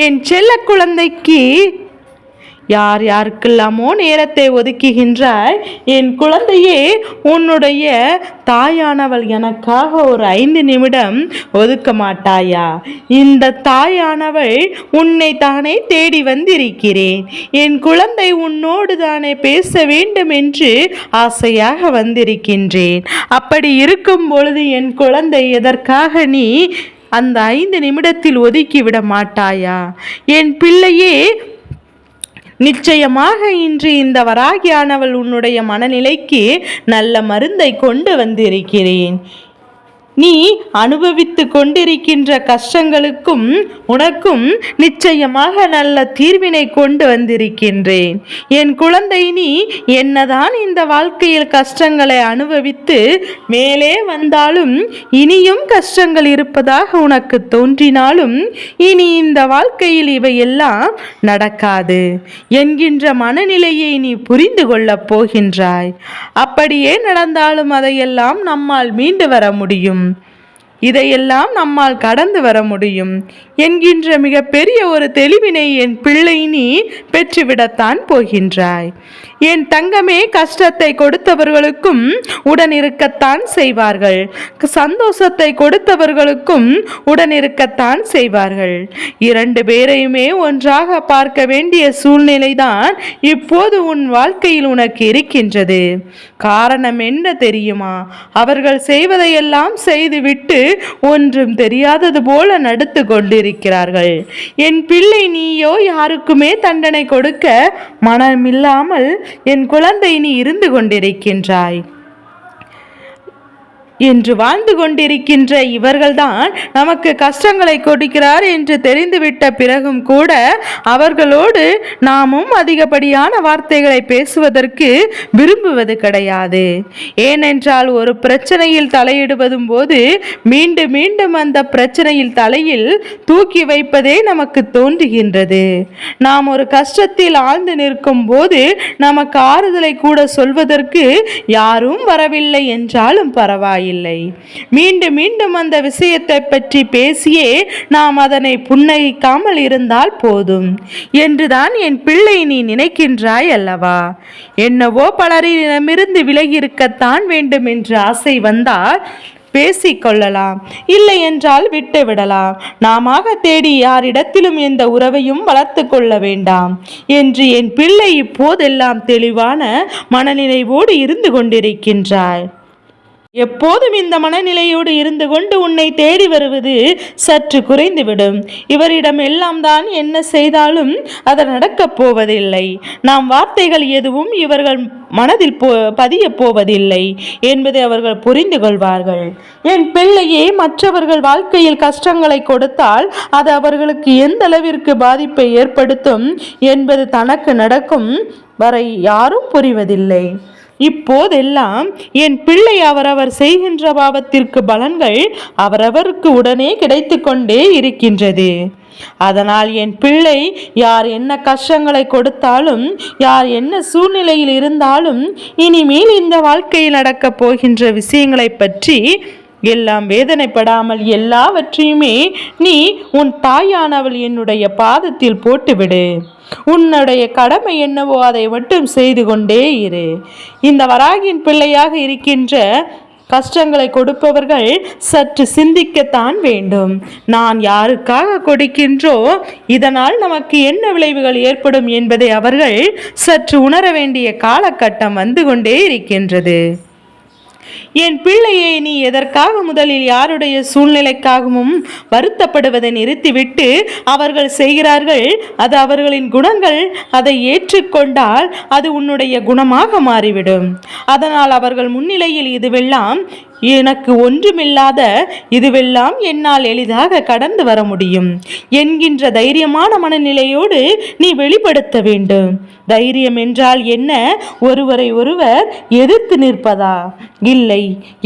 என் செல்ல குழந்தைக்கு யார் யாருக்கெல்லாமோ நேரத்தை ஒதுக்குகின்றாய். என் குழந்தையே, உன்னுடைய தாயானவள் எனக்காக ஒரு 5 நிமிடம் ஒதுக்க மாட்டாயா? இந்த தாயானவள் உன்னை தானே தேடி வந்திருக்கிறேன். என் குழந்தை, உன்னோடு தானே பேச வேண்டும் என்று ஆசையாக வந்திருக்கின்றேன். அப்படி இருக்கும் பொழுது என் குழந்தை, எதற்காக நீ அந்த 5 நிமிடத்தில் ஒதுக்கிவிட மாட்டாயா? என் பிள்ளையே, நிச்சயமாக இன்று இந்த வராகியானவள் உன்னுடைய மனநிலைக்கு நல்ல மருந்தை கொண்டு வந்திருக்கிறேன். நீ அனுபவித்து கொண்டிருக்கின்ற கஷ்டங்களுக்கும் உனக்கும் நிச்சயமாக நல்ல தீர்வினை கொண்டு வந்திருக்கின்றேன். என் குழந்தை, நீ என்னதான் இந்த வாழ்க்கையில் கஷ்டங்களை அனுபவித்து மேலே வந்தாலும், இனியும் கஷ்டங்கள் இருப்பதாக உனக்கு தோன்றினாலும், இனி இந்த வாழ்க்கையில் இவையெல்லாம் நடக்காது என்கின்ற மனநிலையை நீ புரிந்து கொள்ளப் போகின்றாய். அப்படியே நடந்தாலும் அதையெல்லாம் நம்மால் மீண்டு வர முடியும், இதையெல்லாம் நம்மால் கடந்து வர முடியும் என்கின்ற மிகப்பெரிய ஒரு தெளிவினை என் பிள்ளை நீ பெற்றுவிடத்தான் போகின்றாய். என் தங்கமே, கஷ்டத்தை கொடுத்தவர்களுக்கும் உடன் இருக்கத்தான் செய்வார்கள், சந்தோஷத்தை கொடுத்தவர்களுக்கும் உடன் இருக்கத்தான் செய்வார்கள். 2 பேரையுமே ஒன்றாக பார்க்க வேண்டிய சூழ்நிலைதான் இப்போது உன் வாழ்க்கையில் உனக்கு இருக்கின்றது. காரணம் என்ன தெரியுமா? அவர்கள் செய்வதையெல்லாம் செய்துவிட்டு ஒன்றும் தெரியாதது போல நடித்து கொண்டிருக்கிறார்கள். என் பிள்ளை, நீயோ யாருக்குமே தண்டனை கொடுக்க மனமில்லாமல் என் குழந்தை நீ இருந்து கொண்டிருக்கின்றாய். என்று வாழ்ந்து கொண்டிருக்கின்ற இவர்கள்தான் நமக்கு கஷ்டங்களை கொடுக்கிறார் என்று தெரிந்துவிட்ட பிறகும் கூட அவர்களோடு நாமும் அதிகப்படியான வார்த்தைகளை பேசுவதற்கு விரும்புவது கிடையாது. ஏனென்றால் ஒரு பிரச்சனையில் தலையிடுவதும் போது மீண்டும் மீண்டும் அந்த பிரச்சனையில் தலையில் தூக்கி வைப்பதே நமக்கு தோன்றுகின்றது. நாம் ஒரு கஷ்டத்தில் ஆழ்ந்து நிற்கும் போது நமக்கு ஆறுதலை கூட சொல்வதற்கு யாரும் வரவில்லை என்றாலும் பரவாயில்லை, மீண்டும் மீண்டும் அந்த விஷயத்தை பற்றி பேசியே நாம் அதனை புன்னகைக்காமல் இருந்தால் போதும் என்றுதான் என் பிள்ளை நீ நினைக்கின்றாய் அல்லவா? என்னவோ பலரிடமிருந்து விலகி இருக்கத்தான் வேண்டும் என்று ஆசை வந்தால் பேசிக்கொள்ளலாம், இல்லை என்றால் விட்டு விடலாம். நாம தேடி யாரிடத்திலும் எந்த உறவையும் வளர்த்து கொள்ள வேண்டாம் என்று என் பிள்ளை இப்போதெல்லாம் தெளிவான மனநிலையோடு இருந்து கொண்டிருக்கின்றாய். எப்போதும் இந்த மனநிலையோடு இருந்து கொண்டு உன்னை தேடி வருவது சற்று குறைந்துவிடும். இவரிடம் எல்லாம் தான் என்ன செய்தாலும் அது நடக்கப் போவதில்லை. நாம் வார்த்தைகள் எதுவும் இவர்கள் மனதில் பதிய போவதில்லை என்பதை அவர்கள் புரிந்து கொள்வார்கள். என் பிள்ளையே, மற்றவர்கள் வாழ்க்கையில் கஷ்டங்களை கொடுத்தால் அது அவர்களுக்கு எந்த அளவிற்கு பாதிப்பை ஏற்படுத்தும் என்பது தனக்கு நடக்கும் வரை யாரும் புரிவதில்லை. இப்போதெல்லாம் என் பிள்ளை அவரவர் செய்கின்ற பாவத்திற்கு பலன்கள் அவரவருக்கு உடனே கிடைத்து கொண்டே இருக்கின்றது. அதனால் என் பிள்ளை யார் என்ன கஷ்டங்களை கொடுத்தாலும், யார் என்ன சூழ்நிலையில் இருந்தாலும், இனிமேல் இந்த வாழ்க்கையில் நடக்கப் போகின்ற விஷயங்களை பற்றி எல்லாம் வேதனைப்படாமல் எல்லாவற்றையுமே நீ உன் தாயானவள் என்னுடைய பாதத்தில் போட்டுவிடு. உன்னுடைய கடமை என்னவோ அதை மட்டும் செய்து கொண்டே இரு. இந்த வராகியின் பிள்ளையாக இருக்கின்ற கஷ்டங்களை கொடுப்பவர்கள் சற்று சிந்திக்கத்தான் வேண்டும். நான் யாருக்காக கொடுக்கின்றோ இதனால் நமக்கு என்ன விளைவுகள் ஏற்படும் என்பதை அவர்கள் சற்று உணர வேண்டிய காலகட்டம் வந்து கொண்டே இருக்கின்றது. என் பிள்ளையை நீ எதற்காக முதலில் யாருடைய சூழ்நிலைக்காகவும் வருத்தப்படுவதை நிறுத்திவிட்டு அவர்கள் செய்கிறார்கள், அது அவர்களின் குணங்கள், அதை ஏற்றுக்கொண்டால் அது உன்னுடைய குணமாக மாறிவிடும். அதனால் அவர்கள் முன்னிலையில் இதுவெல்லாம் எனக்கு ஒன்றுமில்லாத, இதுவெல்லாம் என்னால் எளிதாக கடந்து வர முடியும் என்கின்ற தைரியமான மனநிலையோடு நீ வெளிப்படுத்த வேண்டும். தைரியம் என்றால் என்ன? ஒருவரை ஒருவர் எதிர்த்து நிற்பதா? இல்லை,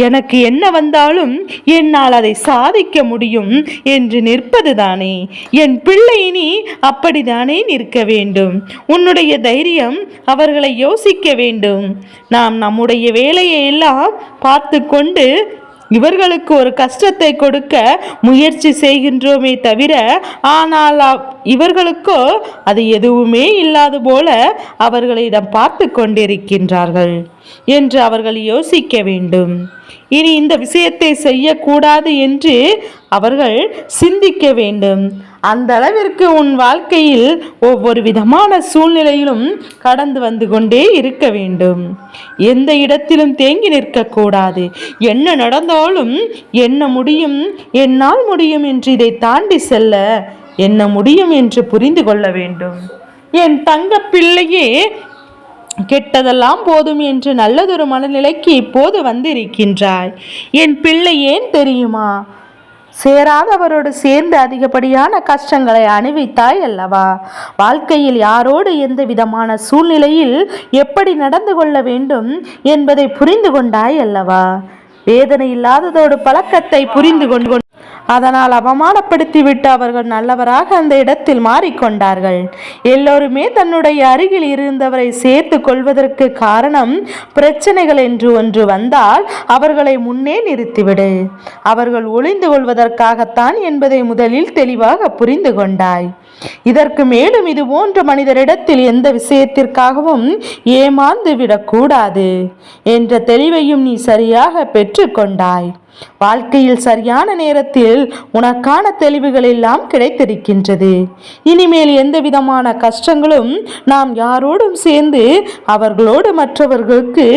எனக்கு என்ன வந்தாலும் என்னால் அதை சாதிக்க முடியும் என்று நிற்பதுதானே. என் பிள்ளை நீ அப்படித்தானே நிற்க வேண்டும். உன்னுடைய தைரியம் அவர்களை யோசிக்க வேண்டும். நாம் நம்முடைய வேலையை எல்லாம் பார்த்து கொண்டு இவர்களுக்கு ஒரு கஷ்டத்தை கொடுக்க முயற்சி செய்கின்றோமே தவிர, ஆனால் இவர்களுக்கோ அது எதுவுமே இல்லாது போல அவர்களிடம் பார்த்து கொண்டிருக்கின்றார்கள் என்று அவர்கள் யோசிக்க வேண்டும். இனி இந்த விஷயத்தை செய்யக்கூடாது என்று அவர்கள் சிந்திக்க வேண்டும். அந்த அளவிற்கு உன் வாழ்க்கையில் ஒவ்வொரு விதமான சூழ்நிலையிலும் கடந்து வந்து கொண்டே இருக்க வேண்டும். எந்த இடத்திலும் தேங்கி நிற்கக்கூடாது. என்ன நடந்தாலும் என்ன முடியும், என்னால் முடியும் என்று இதை தாண்டி செல்ல என்ன முடியும் என்று புரிந்து கொள்ள வேண்டும். என் தங்க பிள்ளையே, கெட்டதெல்லாம் போதும் என்று நல்லதொரு மனநிலைக்கு இப்போது வந்திருக்கின்றாய். என் பிள்ளை ஏன் தெரியுமா? சேராதவரோடு சேர்ந்து அதிகப்படியான கஷ்டங்களை அனுபவித்தாய் அல்லவா? வாழ்க்கையில் யாரோடு எந்த விதமான சூழ்நிலையில் எப்படி நடந்து கொள்ள வேண்டும் என்பதை புரிந்து கொண்டாய் அல்லவா? வேதனை இல்லாததோடு பழக்கத்தை புரிந்து கொண்டு அதனால் அவமானப்படுத்திவிட்டு அவர்கள் நல்லவராக அந்த இடத்தில் மாறிக்கொண்டார்கள். எல்லோருமே தன்னுடைய அருகில் இருந்தவரை சேர்த்து கொள்வதற்கு காரணம் பிரச்சனைகள் என்று ஒன்று வந்தால் அவர்களை முன்னே நிறுத்திவிடு. அவர்கள் ஒளிந்து கொள்வதற்காகத்தான் என்பதை முதலில் தெளிவாக புரிந்து கொண்டாய். இதற்கு மேலும் இது போன்ற மனிதரிடத்தில் எந்த விஷயத்திற்காகவும் ஏமாந்து விடக்கூடாது என்ற தெளிவையும் நீ சரியாக பெற்றுக்கொண்டாய். வாழ்க்கையில் சரியான நேரத்தில் உனக்கான தெளிவுகள் எல்லாம் கிடைத்திருக்கின்றது. இனிமேல் எந்த விதமான கஷ்டங்களும் நாம் யாரோடும் சேர்ந்து அவர்களோடு மற்றவர்களுக்கு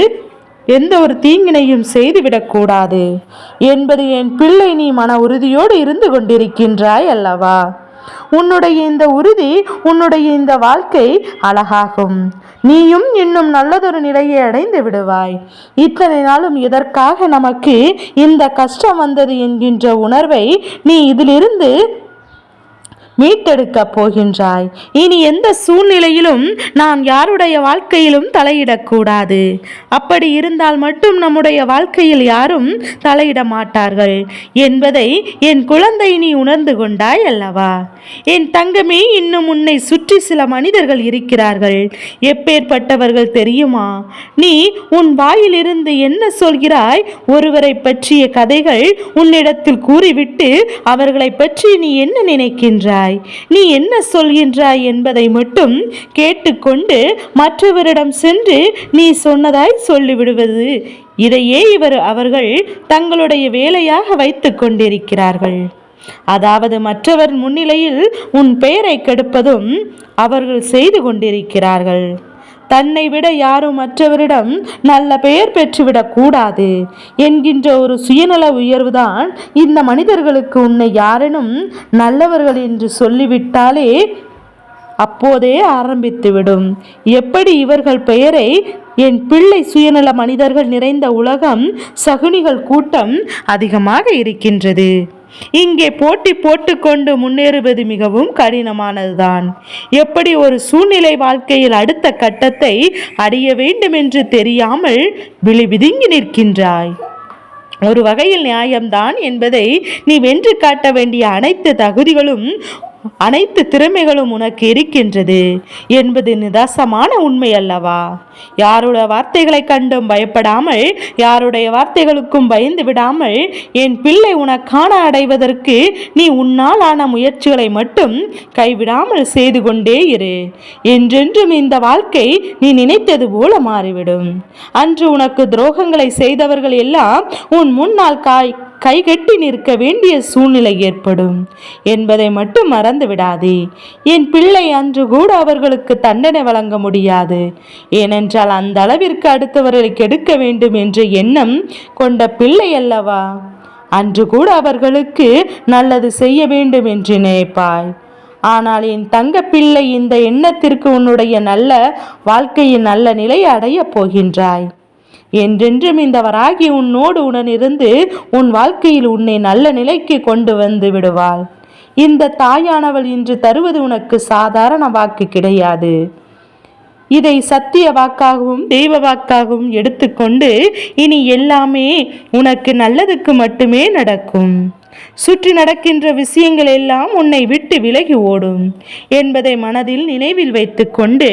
எந்த ஒரு தீங்கினையும் செய்துவிடக்கூடாது என்பது என் பிள்ளை நீ மன உறுதியோடு இருந்து கொண்டிருக்கின்றாய் அல்லவா? உன்னுடைய இந்த உறுதி, உன்னுடைய இந்த வாழ்க்கை அழகாகும். நீயும் இன்னும் நல்லதொரு நிலையை அடைந்து விடுவாய். இத்தனை நாளும் எதற்காக நமக்கு இந்த கஷ்டம் வந்தது என்கின்ற உணர்வை நீ இதிலிருந்து மீட்டெடுக்க போகின்றாய். இனி எந்த சூழ்நிலையிலும் நாம் யாருடைய வாழ்க்கையிலும் தலையிடக்கூடாது. அப்படி இருந்தால் மட்டும் நம்முடைய வாழ்க்கையில் யாரும் தலையிட மாட்டார்கள் என்பதை என் குழந்தை நீ உணர்ந்து கொண்டாய் அல்லவா? என் தங்கமே, இன்னும் உன்னை சுற்றி சில மனிதர்கள் இருக்கிறார்கள். எப்பேற்பட்டவர்கள் தெரியுமா? நீ உன் வாயிலிருந்து என்ன சொல்கிறாய்? ஒருவரை பற்றிய கதைகள் உன்னிடத்தில் கூறிவிட்டு அவர்களை பற்றி நீ என்ன நினைக்கின்றாய்? நீ என்ன சொல்கின்றாய் என்பதை மட்டும் கேட்டுக்கொண்டு மற்றவரிடம் சென்று நீ சொன்னதாய் சொல்லிவிடுவது, இதையே அவர்கள் தங்களுடைய வேலையாக வைத்துக் கொண்டிருக்கிறார்கள். அதாவது மற்றவர் முன்னிலையில் உன் பெயரை கெடுப்பதும் அவர்கள் செய்து கொண்டிருக்கிறார்கள். தன்னை விட யாரும் மற்றவரிடம் நல்ல பெயர் பெற்றுவிடக் கூடாது என்கின்ற ஒரு சுயநல உயர்வுதான் இந்த மனிதர்களுக்கு உன்னை யாரேனும் நல்லவர்கள் என்று சொல்லிவிட்டாலே அப்போதே ஆரம்பித்துவிடும். எப்படி இவர்கள் பெயரை என் பிள்ளை சுயநல மனிதர்கள் நிறைந்த உலகம், சகுனிகள் கூட்டம் அதிகமாக இருக்கின்றது. இங்கே போட்டி போட்டுக்கொண்டு முன்னேறுவது மிகவும் கடினமானதுதான். எப்படி ஒரு சூழ்நிலை வாழ்க்கையில் அடுத்த கட்டத்தை அடைய வேண்டும் என்று தெரியாமல் விழிவிதுங்கி நிற்கின்றாய். ஒரு வகையில் நியாயம்தான் என்பதை நீ வென்று காட்ட வேண்டிய அனைத்து தகுதிகளும் அனைத்து திறமைகளும் உனக்கு இருக்கின்றது என்பது நிதர்சனமான உண்மை அல்லவா? யாருடைய வார்த்தைகளை கண்டும் பயப்படாமல், யாருடைய வார்த்தைகளுக்கும் பயந்து விடாமல் என் பிள்ளை உனக்கான அடைவதற்கு நீ உன்னால் ஆன முயற்சிகளை மட்டும் கைவிடாமல் செய்து கொண்டே இரு. என்றென்றும் இந்த வாழ்க்கை நீ நினைத்தது போல மாறிவிடும். அன்று உனக்கு துரோகங்களை செய்தவர்கள் எல்லாம் உன் முன்னால் கைகட்டி நிற்க வேண்டிய சூழ்நிலை ஏற்படும் என்பதை மட்டும் மறந்து விடாதே. என் பிள்ளை, அன்று கூட அவர்களுக்கு தண்டனை வழங்க முடியாது. ஏனென்றால் அந்த அளவிற்கு அடுத்தவர்களை கெடுக்க வேண்டும் என்ற எண்ணம் கொண்ட பிள்ளை அல்லவா? அன்று கூட அவர்களுக்கு நல்லது செய்ய வேண்டும் என்று நினைப்பாய். ஆனால் என் தங்க பிள்ளை, இந்த எண்ணத்திற்கு உன்னுடைய நல்ல வாழ்க்கையின் நல்ல நிலையை அடையப் போகின்றாய். என்றென்றும் இந்த வராகி உன்னோடு உடனிருந்து உன் வாழ்க்கையில் உன்னை நல்ல நிலைக்கு கொண்டு வந்து விடுவாள். இந்த தாயானவள் இன்று தருவது உனக்கு சாதாரண வாக்கு கிடையாது. இதை சத்திய வாக்காகவும் தெய்வ வாக்காகவும் எடுத்துக்கொண்டு இனி எல்லாமே உனக்கு நல்லதுக்கு மட்டுமே நடக்கும். சுற்றி நடக்கின்ற விஷயங்கள் எல்லாம் உன்னை விட்டு விலகி ஓடும் என்பதை மனதில் நினைவில் வைத்துக்கொண்டு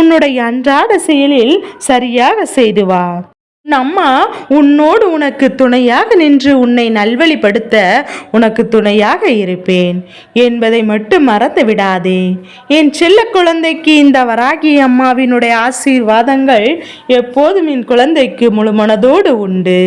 உன்னுடைய அன்றாட செயலில் சரியாக செய்து வா. உன் அம்மா உன்னோடு உனக்கு துணையாக நின்று உன்னை நல்வழிப்படுத்த உனக்கு துணையாக இருப்பேன் என்பதை மட்டும் மறந்து விடாதே. என் செல்ல குழந்தைக்கு இந்த வராகி அம்மாவினுடைய ஆசீர்வாதங்கள் எப்போதும் என் குழந்தைக்கு முழு மனதோடு உண்டு.